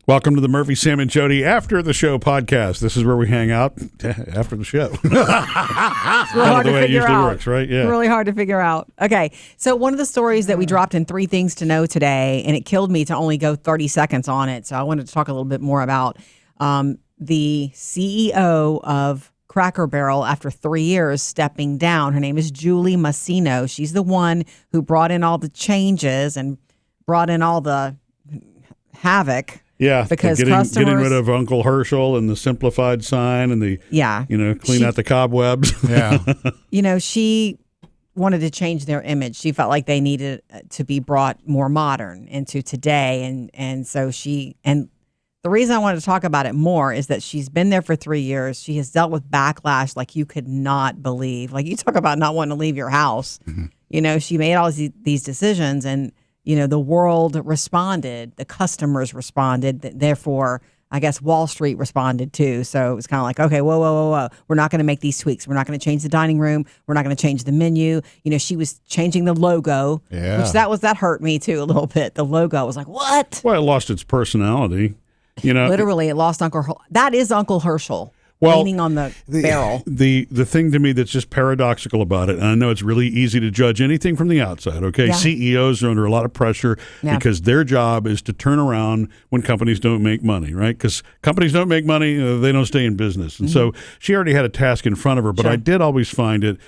Welcome to the Murphy, Sam, and Jodi After the Show podcast. This is where we hang out after the show. It's really hard to figure out. Works, right? Yeah. Really hard to figure out. Okay, so one of the stories that we dropped in 3 Things to Know today, and it killed me to only go 30 seconds on it, so I wanted to talk a little bit more about the CEO of Cracker Barrel after 3 years stepping down. Her name is Julie Masino. She's the one who brought in all the changes and brought in all the havoc. Yeah, because getting rid of Uncle Herschel and the simplified sign and the clean out the cobwebs. Yeah, she wanted to change their image. She felt like they needed to be brought more modern into today, and so the reason I wanted to talk about it more is that she's been there for 3 years. She has dealt with backlash like you could not believe. Like, you talk about not wanting to leave your house. Mm-hmm. You know, she made all these decisions, and the world responded, the customers responded, therefore, I guess Wall Street responded too. So it was kind of like, okay, whoa. We're not going to make these tweaks. We're not going to change the dining room. We're not going to change the menu. She was changing the logo, which that hurt me too a little bit. The logo, I was like, what? Well, it lost its personality. Literally, it lost Uncle Herschel. That is Uncle Herschel. Leaning on the barrel. The thing to me that's just paradoxical about it, and I know it's really easy to judge anything from the outside, okay? Yeah. CEOs are under a lot of pressure because their job is to turn around when companies don't make money, right? Because companies don't make money, they don't stay in business. And so she already had a task in front of her, but I did always find it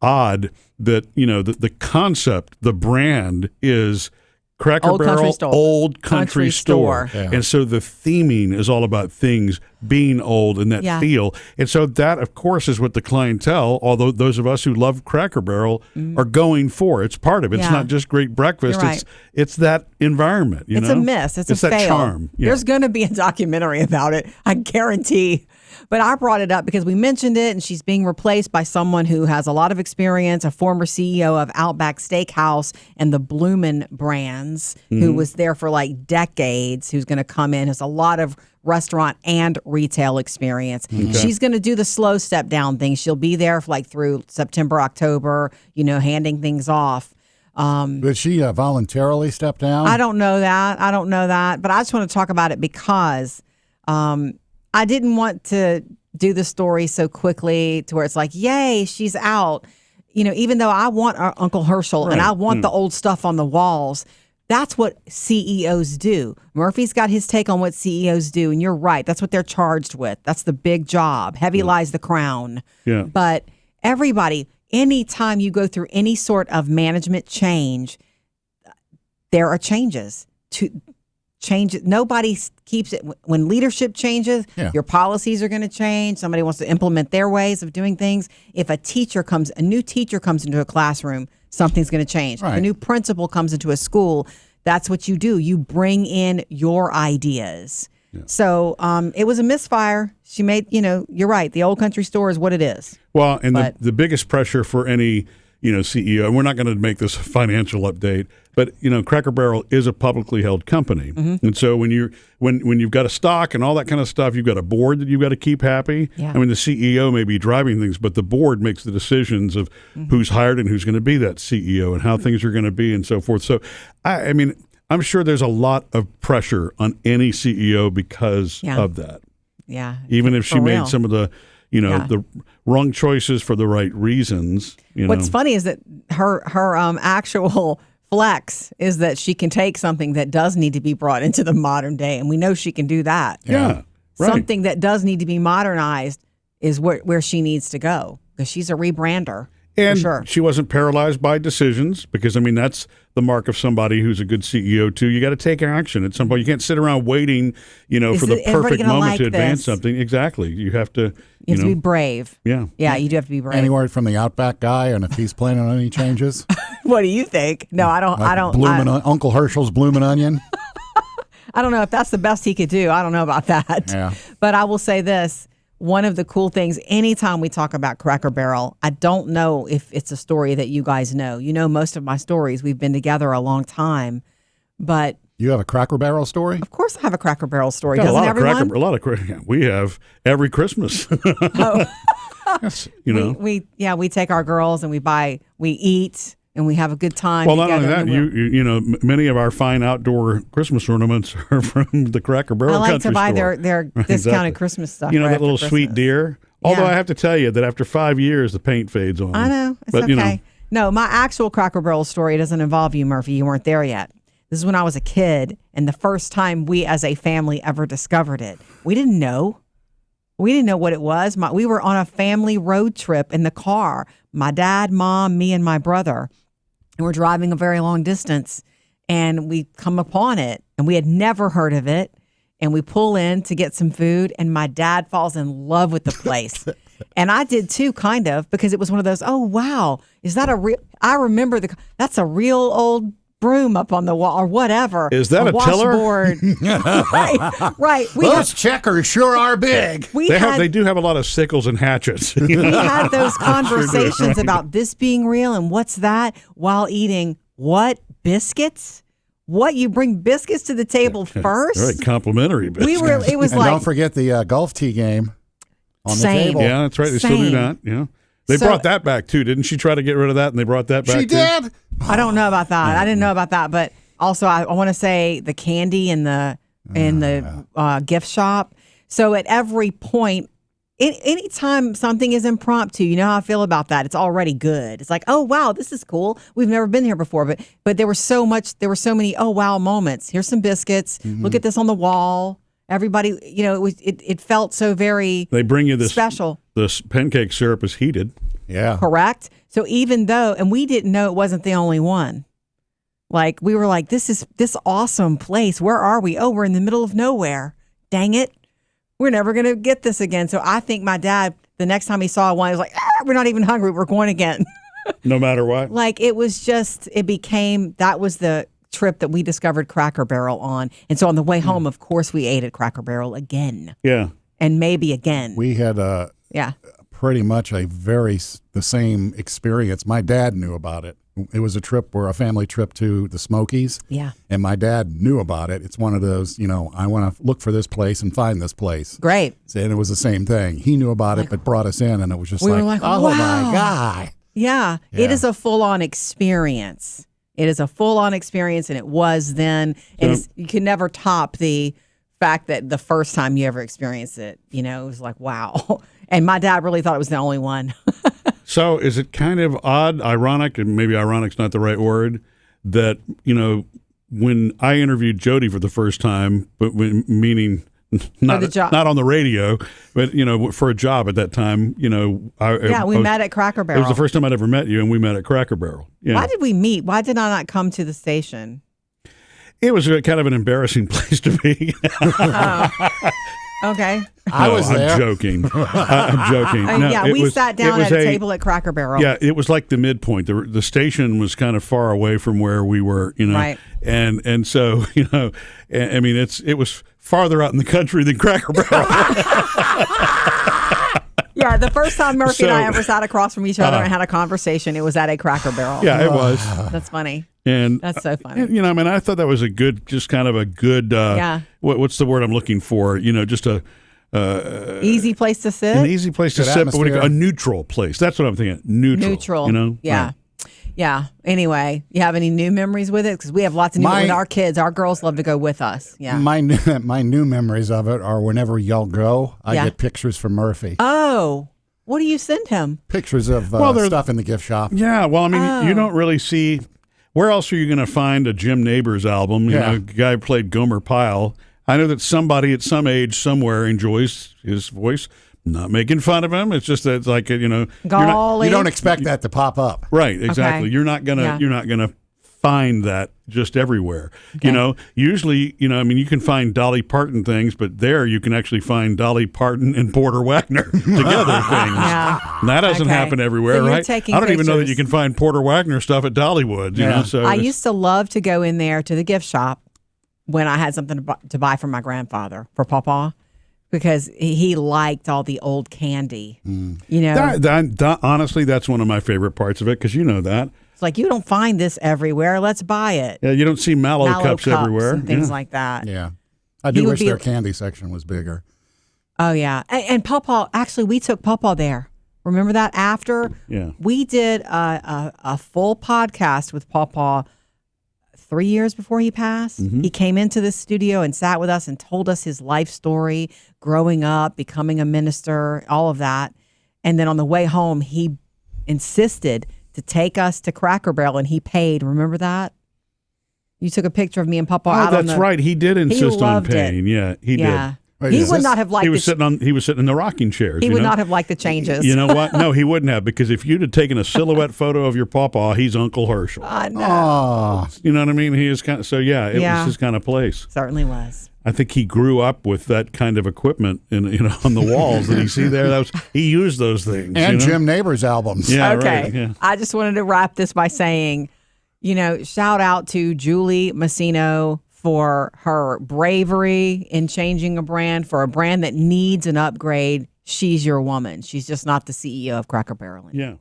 odd that, the concept, the brand is Cracker Barrel, old country store. Yeah. And so the theming is all about things being old and that feel. And so that, of course, is what the clientele, although those of us who love Cracker Barrel, are going for. It's part of it. It's not just great breakfast. Right. It's that environment. It's a miss. It's a fail. That charm. Yeah. There's going to be a documentary about it, I guarantee. But I brought it up because we mentioned it, and she's being replaced by someone who has a lot of experience, a former CEO of Outback Steakhouse and the Bloomin' brands, who was there for like decades, who's going to come in, has a lot of restaurant and retail experience. Okay. She's going to do the slow step down thing. She'll be there for through September, October, handing things off. Did she voluntarily step down? I don't know that. But I just want to talk about it because I didn't want to do the story so quickly to where it's like, yay, she's out. Even though I want our Uncle Herschel and I want the old stuff on the walls, that's what CEOs do. Murphy's got his take on what CEOs do, and you're right. That's what they're charged with. That's the big job. Heavy lies the crown. Yeah. But everybody, anytime you go through any sort of management change, there are changes to change it. Nobody keeps it. When leadership changes, your policies are going to change. Somebody wants to implement their ways of doing things. If a new teacher comes into a classroom, something's going to change. Right. If a new principal comes into a school, that's what you do. You bring in your ideas. Yeah. So it was a misfire. She made, you're right. The old country store is what it is. Well, and the biggest pressure for any CEO, and we're not going to make this a financial update, but Cracker Barrel is a publicly held company, and so when you've got a stock and all that kind of stuff, you've got a board that you've got to keep happy. Yeah. I mean, the CEO may be driving things, but the board makes the decisions of who's hired and who's going to be that CEO and how things are going to be and so forth. So, I mean, I'm sure there's a lot of pressure on any CEO because of that. Yeah, even if she made some of the the wrong choices for the right reasons. What's funny is that her actual flex is that she can take something that does need to be brought into the modern day, and we know she can do that. Yeah, right. Something that does need to be modernized is where she needs to go, because she's a rebrander. And for sure. She wasn't paralyzed by decisions, because, that's the mark of somebody who's a good CEO, too. You got to take action at some point. You can't sit around waiting, for the perfect moment to advance something. Exactly. You have to, you have to be brave. Yeah. Yeah, you do have to be brave. Any word from the Outback guy, and if he's planning on any changes? What do you think? No, I don't. Uncle Herschel's Bloomin' Onion? I don't know if that's the best he could do. I don't know about that. Yeah. But I will say this. One of the cool things, anytime we talk about Cracker Barrel, I don't know if it's a story that you guys know. Most of my stories. We've been together a long time, but... You have a Cracker Barrel story? Of course I have a Cracker Barrel story. Doesn't everyone? We have every Christmas. Oh. Yes, we take our girls and we eat, and we have a good time. Well, not only together. that, you know, many of our fine outdoor Christmas ornaments are from the Cracker Barrel I like Country to buy Store. their discounted Exactly. Christmas stuff. You know, right that little after sweet Christmas. deer. Although Yeah. I have to tell you that after 5 years, the paint fades on. I know. It's But, okay. you know. No, my actual Cracker Barrel story doesn't involve you, Murphy. You weren't there yet. This is when I was a kid, and the first time we as a family ever discovered it. We didn't know. We didn't know what it was. We were on a family road trip in the car. My dad, mom, me, and my brother. And we're driving a very long distance, and we come upon it, and we had never heard of it. And we pull in to get some food, and my dad falls in love with the place. And I did too, kind of, because it was one of those, oh, wow, is that a real, I remember that's a real old broom up on the wall or whatever. Is that a tiller? Washboard. right. Those checkers sure are big. They do have a lot of sickles and hatchets. We had those conversations about this being real and what's that while eating what? Biscuits? What, you bring biscuits to the table first? Right, complimentary biscuits. It was And like, don't forget the golf tee game on the Same. table. Yeah, that's right. They still do Same. that. Yeah. They So- brought that back too. Didn't she try to get rid of that and they brought that back She too? did. I don't know about that. I didn't know about that, but also I want to say the candy in the gift shop. So at every point, anytime something is impromptu, you know how I feel about that. It's already good. It's like, oh wow, this is cool. We've never been here before, but there were so many oh wow moments. Here's some biscuits. Look at this on the wall. Everybody, you know, it felt so very. They bring you this special. This pancake syrup is heated. Yeah. Correct. So even though, and we didn't know it wasn't the only one. Like we were like, this awesome place. Where are we? Oh, we're in the middle of nowhere. Dang it. We're never going to get this again. So I think my dad, the next time he saw one, he was like, we're not even hungry. We're going again. No matter what. Like it was just, that was the trip that we discovered Cracker Barrel on. And so on the way home, of course, we ate at Cracker Barrel again. Yeah. And maybe again. We had yeah. pretty much the same experience. My dad knew about it. It was a family trip to the Smokies. Yeah. And my dad knew about it. It's one of those, I want to look for this place and find this place. Great. And it was the same thing. He knew about it, but brought us in, and it was just we were like, oh wow. my God. Yeah. It is a full-on experience. It is a full-on experience, and it was then. And you can never top the fact that the first time you ever experienced it, it was like, wow. And my dad really thought it was the only one. So is it kind of odd, ironic, and maybe ironic's not the right word, that, when I interviewed Jodi for the first time, but meaning not on the radio, but, for a job at that time, we met at Cracker Barrel. It was the first time I'd ever met you, and we met at Cracker Barrel. Yeah. Why did we meet? Why did I not come to the station? It was kind of an embarrassing place to be. Okay. I was there. I'm joking. I'm joking. No, we sat down at a table at Cracker Barrel. Yeah, it was like the midpoint. The station was kind of far away from where we were, Right. And so, I mean, it was farther out in the country than Cracker Barrel. Yeah, the first time Murphy and I ever sat across from each other and had a conversation, it was at a Cracker Barrel. Yeah, it was. That's funny. And that's so funny. I mean, I thought that was just kind of a good. What's the word I'm looking for? Just a easy place to sit. An easy place to sit, but a neutral place. That's what I'm thinking. Neutral. Yeah. Right. Yeah. Anyway, you have any new memories with it? Because we have lots of new with our kids. Our girls love to go with us. Yeah. My new memories of it are whenever y'all go, I get pictures from Murphy. Oh, what do you send him? Pictures of stuff in the gift shop. Yeah. Well, I mean, you don't really see. Where else are you going to find a Jim Neighbors album? A guy who played Gomer Pyle. I know that somebody at some age somewhere enjoys his voice. Not making fun of him. It's just that it's like you don't expect that to pop up. Right, exactly. Okay. You're not gonna find that just everywhere. Okay. Usually, I mean, you can find Dolly Parton things, but there you can actually find Dolly Parton and Porter Wagner together things. Yeah. And that doesn't happen everywhere, so right? I don't even know that you can find Porter Wagner stuff at Dollywood. You know, so I used to love to go in there to the gift shop when I had something to buy for my grandfather, for Papa, because he liked all the old candy. Honestly, that's one of my favorite parts of it, because you know that. It's like, you don't find this everywhere. Let's buy it. Yeah, you don't see mallow cups everywhere. And things like that. Yeah. I do wish their candy section was bigger. Oh, yeah. And Pawpaw, actually, we took Pawpaw there. Remember that? After Yeah. we did a full podcast with Pawpaw 3 years before he passed. Mm-hmm. He came into the studio and sat with us and told us his life story, growing up, becoming a minister, all of that. And then on the way home, he insisted to take us to Cracker Barrel, and he paid. Remember that? You took a picture of me and Pawpaw out on that's the, right. He did insist on loved it. paying. Yeah, he Yeah. did. Wait, He is would this- not have liked He was the, sitting in the rocking chairs. he you would know? not have liked the changes. You know what? No, he wouldn't have, because if you'd have taken a silhouette photo of your pawpaw, he's Uncle Herschel. I know. Oh, You know what I mean? He is kind of, so yeah, it Yeah. was his kind of place. Certainly was. I think he grew up with that kind of equipment on the walls that you see there. He used those things. and you know? Jim Neighbors albums. Yeah, Okay. right. Yeah. I just wanted to wrap this by saying, shout out to Julie Massino for her bravery in changing a brand, for a brand that needs an upgrade. She's your woman. She's just not the CEO of Cracker Barrel anymore. Yeah.